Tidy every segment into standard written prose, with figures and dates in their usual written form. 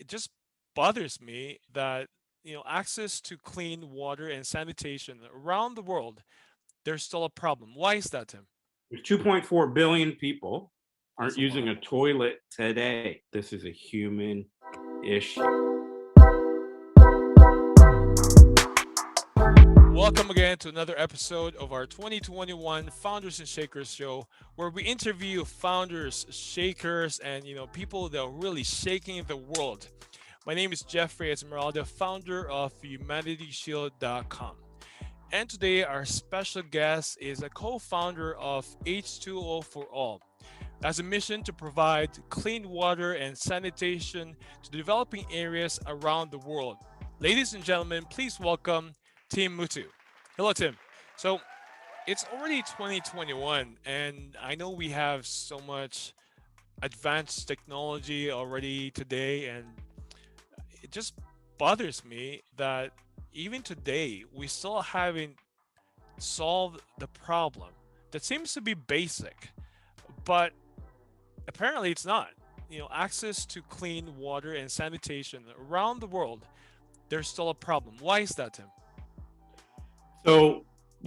it just bothers me that access to clean water and sanitation around the world, there's still a problem. Why is that, Tim? There's 2.4 billion people That's aren't a lot. using a toilet today. This is a human issue. Welcome again to another episode of our 2021 Founders and Shakers show, where we interview founders, shakers, and people that are really shaking the world. My name is Jeffry Esmeralda, founder of HumanityShield.com. And today, our special guest is a co founder of H2O for All. Has a mission to provide clean water and sanitation to developing areas around the world. Ladies and gentlemen, please welcome Tim Muttoo. Hello, Tim. So it's already 2021, and I know we have so much advanced technology already today, and it just bothers me that even today we still haven't solved the problem that seems to be basic, but apparently it's not. Access to clean water and sanitation around the world, there's still a problem. Why is that, Tim? So,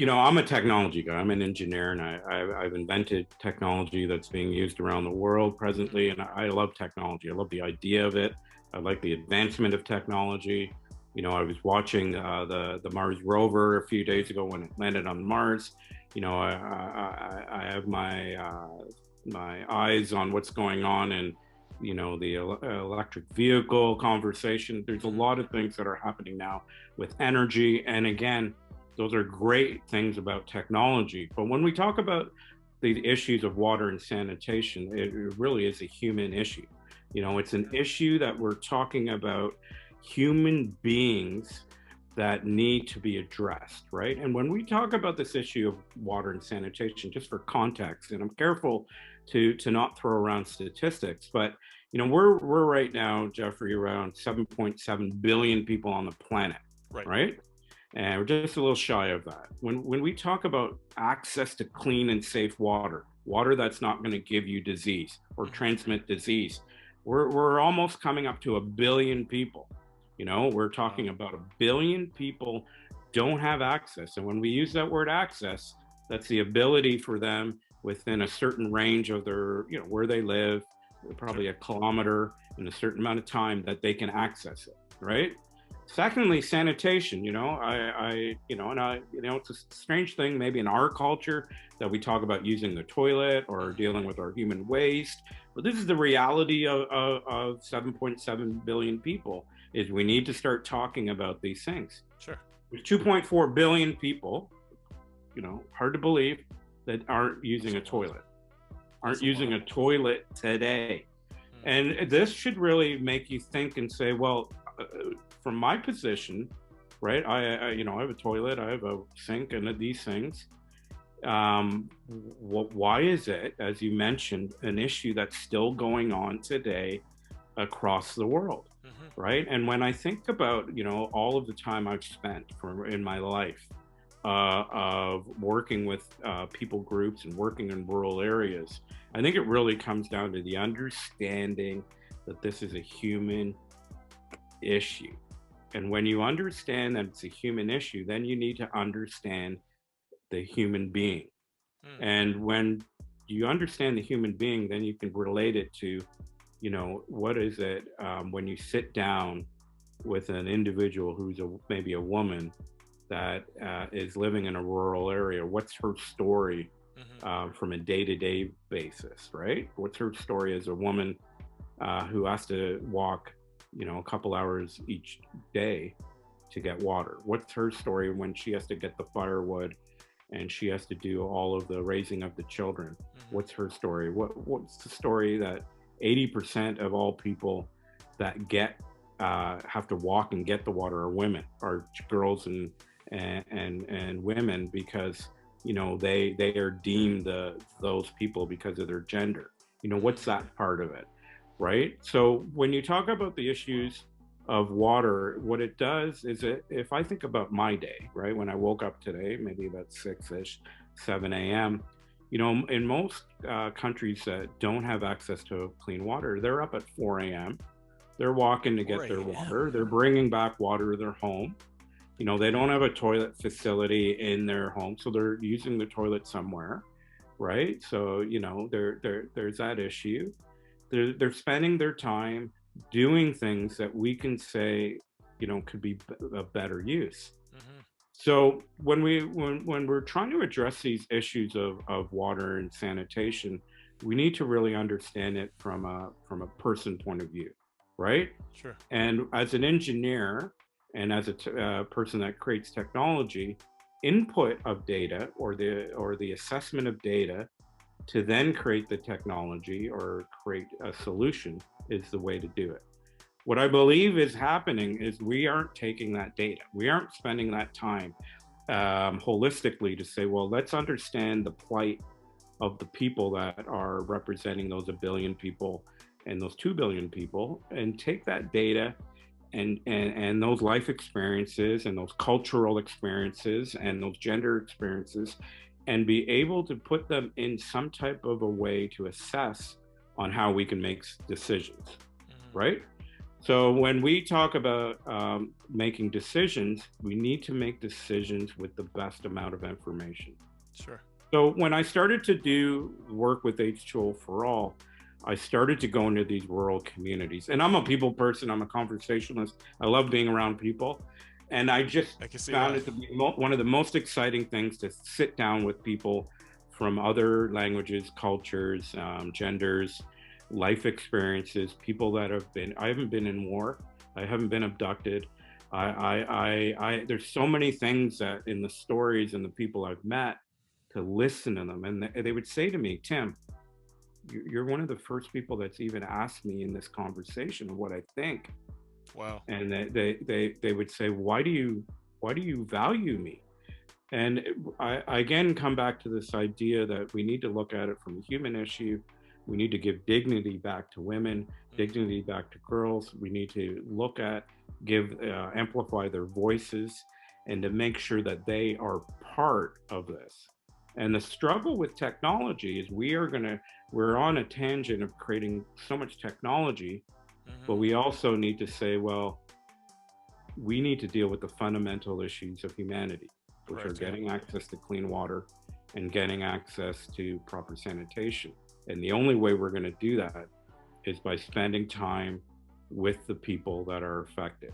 I'm a technology guy. I'm an engineer, and I've invented technology that's being used around the world presently. And I love technology. I love the idea of it. I like the advancement of technology. I was watching the Mars rover a few days ago when it landed on Mars. I have my eyes on what's going on in the electric vehicle conversation. There's a lot of things that are happening now with energy, and again, those are great things about technology. But when we talk about the issues of water and sanitation, it really is a human issue. It's an issue that we're talking about human beings that need to be addressed, right? And when we talk about this issue of water and sanitation, just for context, and I'm careful to not throw around statistics, but we're right now, Jeffrey, around 7.7 billion people on the planet, Right. right? And we're just a little shy of that. When we talk about access to clean and safe water, water that's not going to give you disease or transmit disease, we're almost coming up to a billion people. We're Wow. talking about a billion people don't have access. And when we use that word access, that's the ability for them within a certain range of their, where they live, Sure. probably a kilometer in a certain amount of time that they can access it, right? Secondly, sanitation. It's a strange thing, maybe in our culture, that we talk about using the toilet or dealing with our human waste. But this is the reality of 7.7 billion people. Is we need to start talking about these things. Sure. There's 2.4 billion people. Hard to believe that aren't That's using a a lot. toilet. That's Aren't a lot. using a toilet today. Mm. And this should really make you think and say, well, from my position, right? I have a toilet, I have a sink, and these things. Why is it, as you mentioned, an issue that's still going on today across the world, Hmm. right? And when I think about all of the time I've spent in my life of working with people groups and working in rural areas, I think it really comes down to the understanding that this is a human issue. And when you understand that it's a human issue, then you need to understand the human being. Mm. And when you understand the human being, then you can relate it to, what is it when you sit down with an individual who's maybe a woman that is living in a rural area? What's her story Hmm. from a day to day basis, right? What's her story as a woman who has to walk, a couple hours each day to get water? What's her story when she has to get the firewood and she has to do all of the raising of the children? Hmm. What's her story? What's the story that 80% of all people that get have to walk and get the water are women, are girls and women, because they are deemed those people because of their gender. What's Hmm. that part of it, right? So when you talk about the issues of water, what it does is, if I think about my day, right, when I woke up today, maybe about 6ish, 7 a.m., in most countries that don't have access to clean water, they're up at 4 a.m. They're walking to get their Boring. Yeah. water. They're bringing back water to their home. You know, they don't have a toilet facility in their home, so they're using the toilet somewhere, right? So, you know, there's that issue. They're spending their time doing things that we can say, you know, could be a better use. Hmm. So when we're trying to address these issues of water and sanitation, we need to really understand it from a person point of view, right? Sure. And as an engineer and as a person that creates technology, input of data or the assessment of data to then create the technology or create a solution is the way to do it. What I believe is happening is we aren't taking that data. We aren't spending that time holistically to say, well, let's understand the plight of the people that are representing those a billion people and those 2 billion people, and take that data and those life experiences and those cultural experiences and those gender experiences and be able to put them in some type of a way to assess on how we can make decisions, Hmm. right? So when we talk about making decisions, we need to make decisions with the best amount of information. Sure. So when I started to do work with H2O for All, I started to go into these rural communities. And I'm a people person, I'm a conversationalist. I love being around people. And I just I can see found that. it to be one of the most exciting things to sit down with people from other languages, cultures, genders, life experiences, people that have been, I haven't been in war, I haven't been abducted. There's so many things that in the stories and the people I've met to listen to them. And they would say to me, Tim, you're one of the first people that's even asked me in this conversation what I think. Wow. And they would say, why do you value me? And I again come back to this idea that we need to look at it from a human issue. We need to give dignity back to women, Hmm. dignity back to girls. We need to look at, give, amplify their voices, and to make sure that they are part of this. And the struggle with technology is we're on a tangent of creating so much technology, but Hmm. we also need to say, well, we need to deal with the fundamental issues of humanity, which are Correct. Yeah. getting access to clean water and getting access to proper sanitation. And the only way we're going to do that is by spending time with the people that are affected.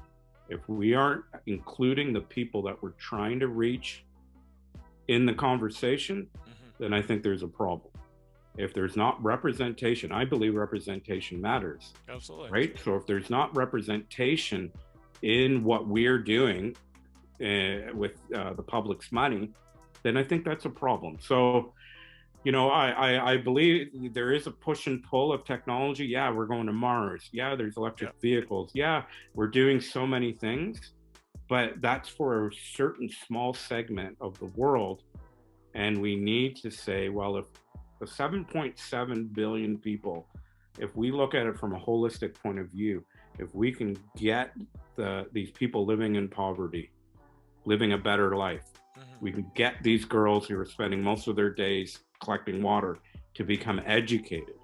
If we aren't including the people that we're trying to reach in the conversation, Hmm. then I think there's a problem. If there's not representation, I believe representation matters, Absolutely. right? So if there's not representation in what we're doing with the public's money, then I think that's a problem. So, you know, I believe there is a push and pull of technology. Yeah, we're going to Mars. Yeah, there's electric Yeah. vehicles. Yeah, we're doing so many things, but that's for a certain small segment of the world. And we need to say, well, if the 7.7 billion people, if we look at it from a holistic point of view, if we can get these people living in poverty, living a better life, Hmm. we can get these girls who are spending most of their days collecting water to become educated.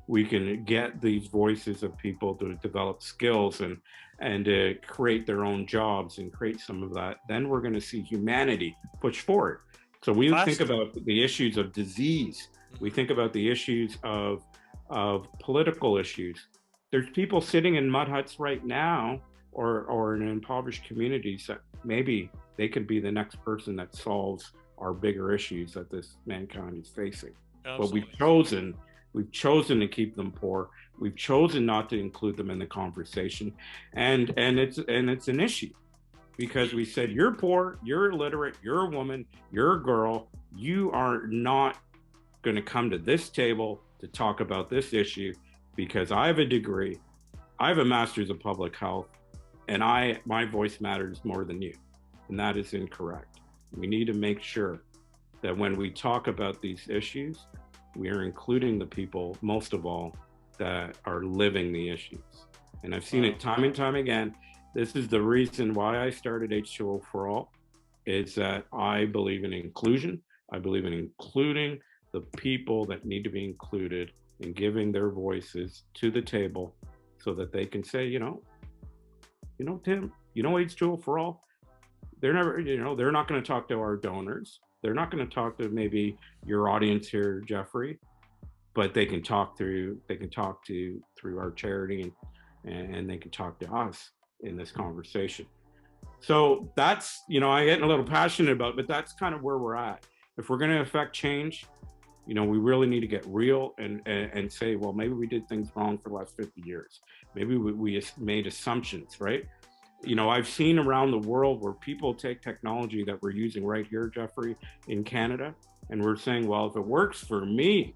We can get these voices of people to develop skills and to create their own jobs and create some of that. Then we're going to see humanity push forward. So we think Faster. about the issues of disease. We Hmm. think about the issues of political issues. There's people sitting in mud huts right now or in impoverished communities that maybe they could be the next person that solves our bigger issues that this mankind is facing. But Absolutely. we've chosen to keep them poor. We've chosen not to include them in the conversation, and it's an issue because Y- we said you're poor, you're illiterate, you're a woman, you're a girl, you are not going to come to this table to talk about this issue because I have a degree, I have a master's of public health, and my voice matters more than you. And that is incorrect. We need to make sure that when we talk about these issues, we are including the people, most of all, that are living the issues. And I've seen wow. it time and time again. This is the reason why I started H2O for All, is that I believe in inclusion. I believe in including the people that need to be included and giving their voices to the table so that they can say, Tim, H2O for all, they're never, they're not going to talk to our donors. They're not going to talk to maybe your audience here, Jeffrey, but they can talk through our charity, and they can talk to us in this conversation. So that's, I get a little passionate about it, but that's kind of where we're at. If we're going to affect change, we really need to get real and say, well, maybe we did things wrong for the last 50 years. Maybe we made assumptions, right? I've seen around the world where people take technology that we're using right here, Jeffrey, in Canada, and we're saying, well, if it works for me,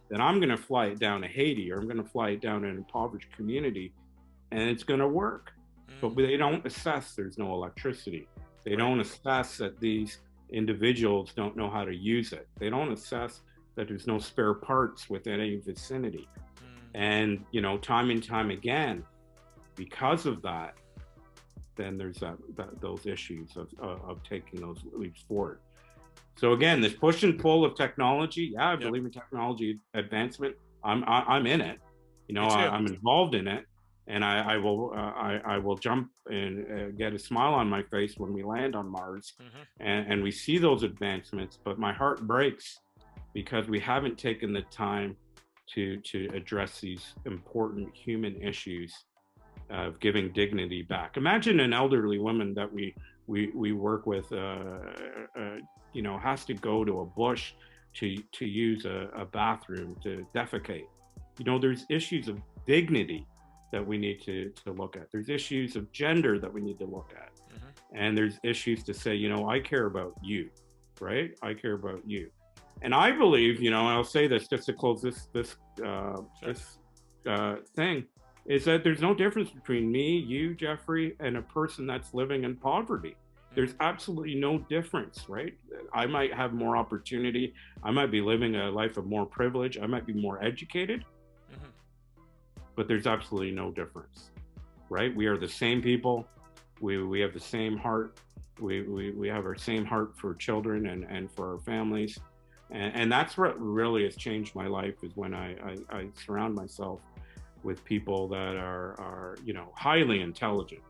then I'm going to fly it down to Haiti, or I'm going to fly it down to an impoverished community, and it's going to work. But they don't assess there's no electricity. They don't assess that these individuals don't know how to use it. They don't assess that there's no spare parts within any vicinity. And, time and time again, because of that, then there's those issues of taking those leaps forward. So again, this push and pull of technology, I believe in technology advancement. I'm in it. I'm involved in it, and I will jump and get a smile on my face when we land on Mars, and we see those advancements. But my heart breaks because we haven't taken the time to address these important human issues of giving dignity back. Imagine an elderly woman that we work with, has to go to a bush to use a bathroom to defecate. There's issues of dignity that we need to look at. There's issues of gender that we need to look at. And there's issues to say, I care about you, right? I care about you. And I believe, and I'll say this just to close this thing, is that there's no difference between me, you, Jeffrey, and a person that's living in poverty. There's absolutely no difference, right? I might have more opportunity. I might be living a life of more privilege. I might be more educated, but there's absolutely no difference, right? We are the same people. We have the same heart. We have our same heart for children and for our families. And that's what really has changed my life, is when I surround myself with people that are highly intelligent,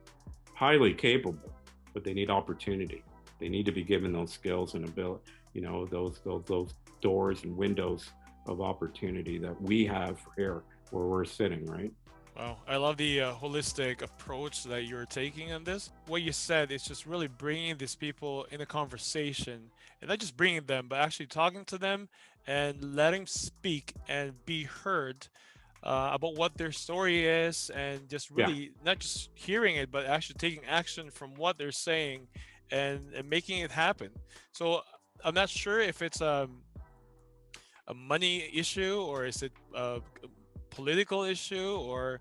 highly capable, but they need opportunity. They need to be given those skills and ability, those doors and windows of opportunity that we have here where we're sitting, right? Wow, I love the holistic approach that you're taking on this. What you said is just really bringing these people in a conversation, and not just bringing them, but actually talking to them and letting them speak and be heard about what their story is, and just really not just hearing it, but actually taking action from what they're saying and making it happen. So I'm not sure if it's a money issue, or is it a political issue, or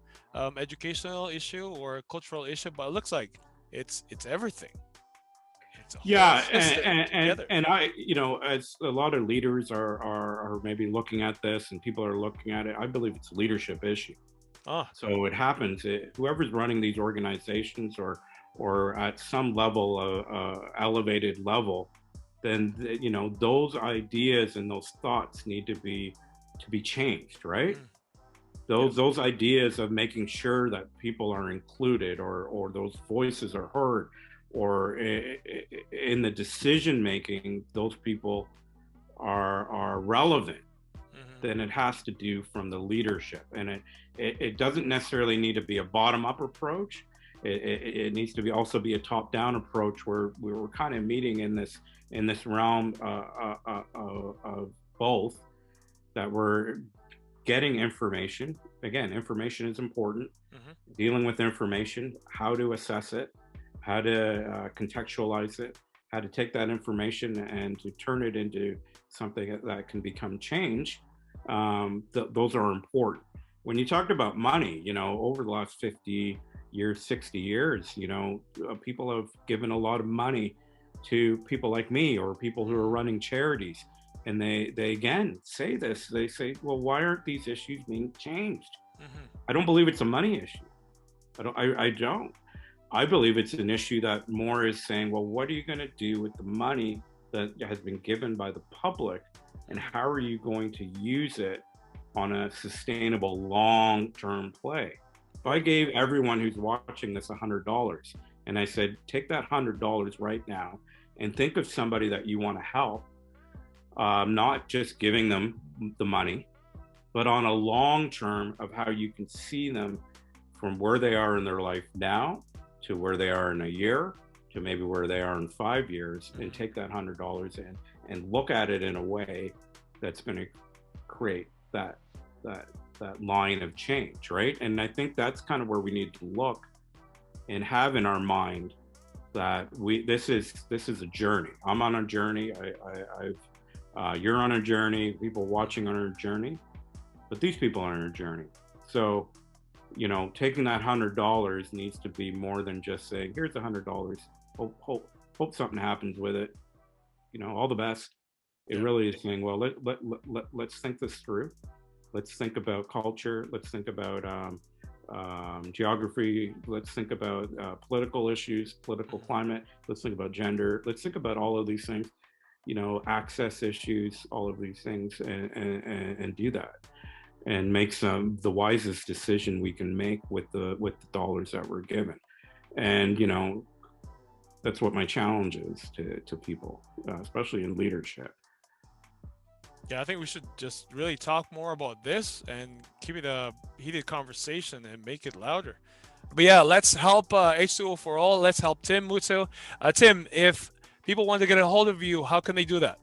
educational issue, or cultural issue, but it looks like it's everything. It's a whole system together. And I, as a lot of leaders are maybe looking at this, and people are looking at it, I believe it's a leadership issue. So it happens, whoever's running these organizations, or at some level, elevated level, then those ideas and those thoughts need to be changed, right? Those ideas of making sure that people are included, or those voices are heard, or in the decision making, those people are relevant. Then it has to do from the leadership, and it doesn't necessarily need to be a bottom-up approach. It needs to also be a top-down approach, where we were kind of meeting in this realm of both, that we're getting information. Again, information is important. Dealing with information, how to assess it, how to contextualize it, how to take that information and to turn it into something that can become change. Those are important. When you talked about money, over the last 50 years, 60 years, people have given a lot of money to people like me, or people who are running charities. And they again say this, they say, well, why aren't these issues being changed? I don't believe it's a money issue. I don't. I believe it's an issue that more is saying, well, what are you going to do with the money that has been given by the public, and how are you going to use it on a sustainable long-term play? If I gave everyone who's watching this $100 and I said, take that $100 right now and think of somebody that you want to help, not just giving them the money, but on a long term of how you can see them from where they are in their life now to where they are in a year to maybe where they are in 5 years, and take that $100 in and look at it in a way that's going to create that that line of change, right? And I think that's kind of where we need to look and have in our mind that this is a journey. I'm on a journey. You're on a journey. People watching on a journey, but these people are on a journey. So, taking that $100 needs to be more than just saying, "Here's $100. Hope something happens with it. All the best." It really is saying, "Well, let's think this through. Let's think about culture. Let's think about geography. Let's think about political issues, political climate. Let's think about gender. Let's think about all of these things, access issues, all of these things, and do that, and make the wisest decision we can make with the dollars that we're given." And that's what my challenge is to people, especially in leadership. Yeah, I think we should just really talk more about this and keep it a heated conversation and make it louder. But yeah, let's help H2O for all. Let's help Tim Muttoo. Tim, if people want to get a hold of you, how can they do that?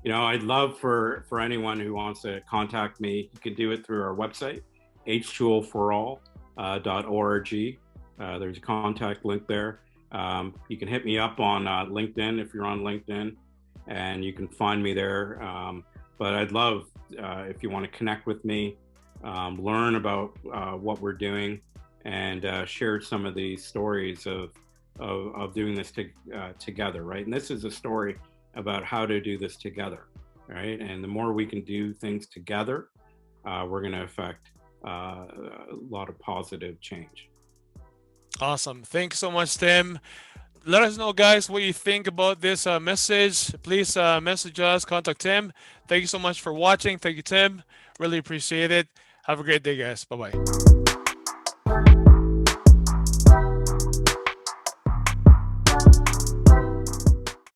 I'd love for anyone who wants to contact me. You can do it through our website, h2oforall.org. There's a contact link there. You can hit me up on LinkedIn if you're on LinkedIn, and you can find me there. But I'd love if you want to connect with me, learn about what we're doing, and share some of these stories of doing this together, right? And this is a story about how to do this together, right? And the more we can do things together, we're going to affect a lot of positive change. Awesome. Thanks so much, Tim. Let us know, guys, what you think about this message. Please message us, contact Tim. Thank you so much for watching. Thank you, Tim. Really appreciate it. Have a great day, guys. Bye-bye.